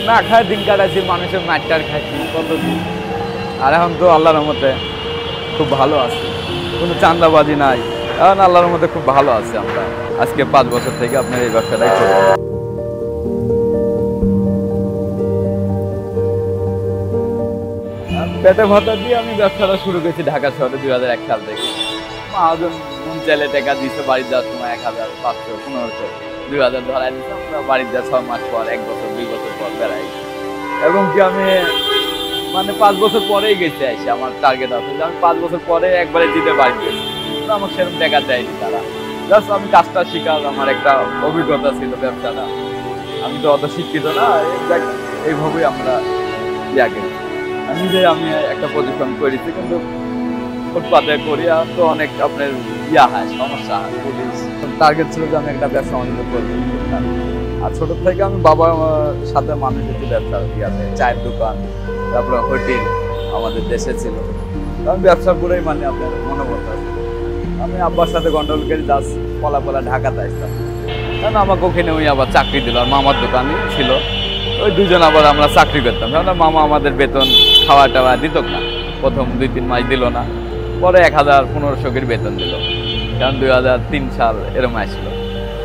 না খায় দিন কাটাচ্ছি, মানুষের মাঠটার খাচ্ছি কতদিন। আর এখন তো আল্লাহর রহমতে খুব ভালো আছে, কোনো চাঁদাবাজি নাই, এখন আল্লাহর রহমতে খুব ভালো আছে। আমরা আজকে 5 বছর থেকে আপনার এই ব্যবসাটাই করি। পেটে ভাতা দিয়ে আমি ব্যবসাটা শুরু করেছি ঢাকা শহরে 2001 সাল থেকে। মহাজন মন চাইলে টাকা দিচ্ছে, বাড়ি যাওয়ার সময় 1000, 500, 1500, 2000 ধরাই দিচ্ছে। আমরা বাড়ি যাওয়ার 6 মাস পর, 1 বছর, 2 বছর পর বেড়াই। এবং কি আমি মানে 5 বছর পরেই গেছি আইসি। আমার টার্গেট আছে যে আমি 5 বছর পরে একবারে দিতে পারবি। আমার সেরকম টাকা দেয়নি তারা। জাস্ট আমি কাজটা শিখার আমার একটা অভিজ্ঞতা ছিল ব্যবসাটা। আমি তো অত শিক্ষিত না, এইভাবেই আমরা ইয়াকে নিজে আমি একটা পজিশন করেছি। কিন্তু ফুটপাতে করি আর তো অনেক আপনার হয়, সমস্যা হয়। পুলিশ টার্গেট ছিল যে আমি একটা ব্যবসা বাণিজ্য করবো। আর ছোট থেকে আমি বাবার সাথে মানুষের যে ব্যবসা ইয়াতে চায়ের দোকান, তারপরে হোটেল আমাদের দেশে ছিল। আমি ব্যবসার পুরোই মানে আপনার মনোবত আছে। আমি আব্বার সাথে গন্ডগোল করে যাস পলা ঢাকাতে আসতাম, কারণ আমাকে ওখানে ওই আবার চাকরি দিল। আর মামার দোকানই ছিল, ওই দুজন আবার আমরা চাকরি করতাম। কারণ মামা আমাদের বেতন খাওয়া টাওয়া দিত না, প্রথম 2-3 মাস দিল না, পরে 1000-1500 করে বেতন দিল। কারণ 2003 সাল এরকম আসলো।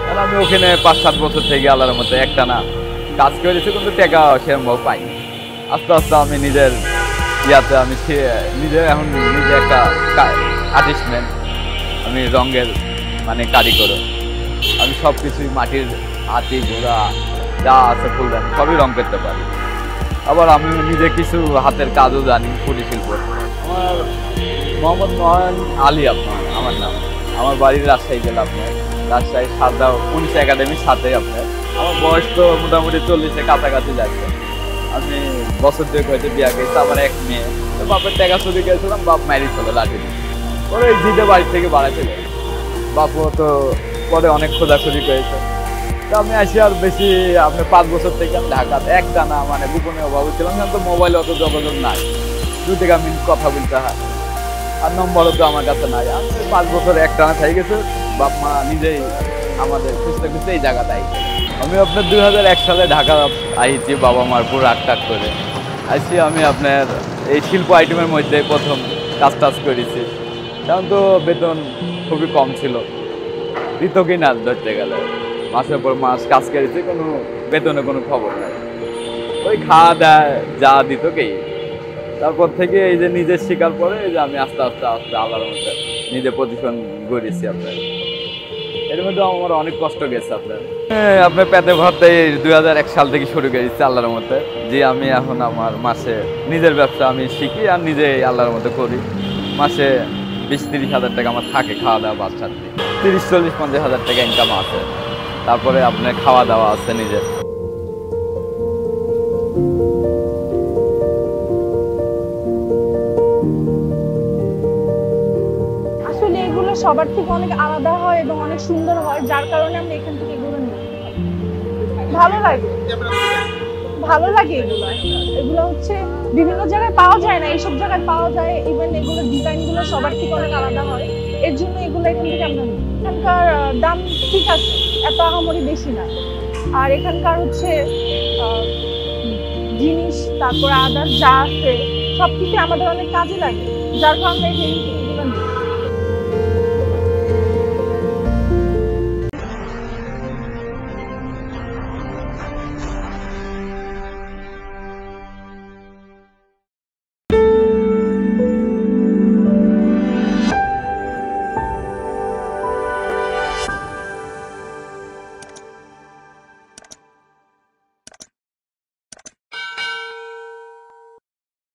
কারণ আমি ওখানে 5-7 বছর থেকে আল্লাহর মতো একটা না কাজ করেছি, কিন্তু টাকা সেরকমভাবে পাইনি। আস্তে আস্তে আমি নিজের ইয়াতে আমি নিজে এখন নিজে একটা আর্টিস্টম্যান, আমি রঙের মানে কারিগর। আমি সব কিছুই মাটির হাতি ঘোড়া যা আছে ফুলদানি সবই রং করতে পারি। আবার আমি নিজে কিছু হাতের কাজও জানি, কুটির শিল্প। আমার মোহাম্মদ নয়ন আলী আপনার আমার নাম। আমার বাড়ির রাজশাহী জেলা, আপনার রাজশাহী সারদা পুলিশ একাডেমির সাথে। আপনার আমার বয়স তো মোটামুটি 40-এর কাছাকাছি যাচ্ছে। আমি বছর 2 হয়েছে বিয়া গেছি, আমার এক মেয়ে। তো বাপের টাকা চুরি গেছিলাম, বাপ ম্যারিজ হলো লাঠি দিয়ে। পরে ওই জিদে বাড়ি থেকে বাড়াতে গেছে। বাপও তো পরে অনেক খোঁজাখুঁজি করেছে। তো আমি আসি আর বেশি আপনি 5 বছর থেকে আমি ঢাকাতে একটানা মানে গোপনে অভাবে ছিলাম। তো মোবাইলে অত যোগাযোগ নাই, 2 মিনিট কথা বলতে হয়। আর নম্বরও তো আমার কাছে নাই। আমি 5 বছর একটানা থেকে গেছে। বাপ মা নিজেই আমাদের খুঁজতে খুঁজতে এই জায়গাতে আইছে। আমি আপনার 2001 সালে ঢাকা আইছি বাবা মার পুরো টাক করে আইছি। আমি আপনার এই শিল্প আইটেমের মধ্যে প্রথম কাজ করেছি। কারণ তো বেতন খুবই কম ছিল, দিত কি না ধরতে গেলে মাসের পর মাস কাজ করেছি, কোনো বেতনে কোনো খবর নাই। ওই খাওয়া দায় যা দিত কি। তারপর থেকে এই যে নিজের শিকার পরে এই যে আমি আস্তে আস্তে আল্লাহর মধ্যে নিজে পজিশন গড়েছি। আপনার এর মধ্যে আমার অনেক কষ্ট গেছে। আপনার পেটে ভরতে 2001 সাল থেকে শুরু করেছি আল্লাহর মধ্যে। যে আমি এখন আমার মাসে নিজের ব্যবসা আমি শিখি আর নিজে আল্লাহর মধ্যে করি। মাসে 20-30 হাজার টাকা আমার থাকে খাওয়া দাওয়া, বাচ্চার 30-40-50 হাজার টাকা ইনকাম আছে। তারপরে আপনার খাওয়া দাওয়া আছে নিজের। আসলে এগুলো সবার থেকে অনেক আলাদা হয় এবং অনেক সুন্দর হয়, যার কারণে আমরা এখান থেকে এগুলো নিই। ভালো লাগে এগুলো হচ্ছে বিভিন্ন জায়গায় পাওয়া যায় না, এইসব জায়গায় পাওয়া যায়। ইভেন এগুলো ডিজাইনগুলো সবার থেকে অনেক আলাদা হয়, এর জন্য এগুলো এখান থেকে আমরা নিই। এখানকার দাম ঠিক আছে, এত আহামরি বেশি না। আর এখানকার হচ্ছে জিনিস, তারপর আদার যা আছে সবকিছু আমাদের অনেক কাজে লাগে, যার কারণে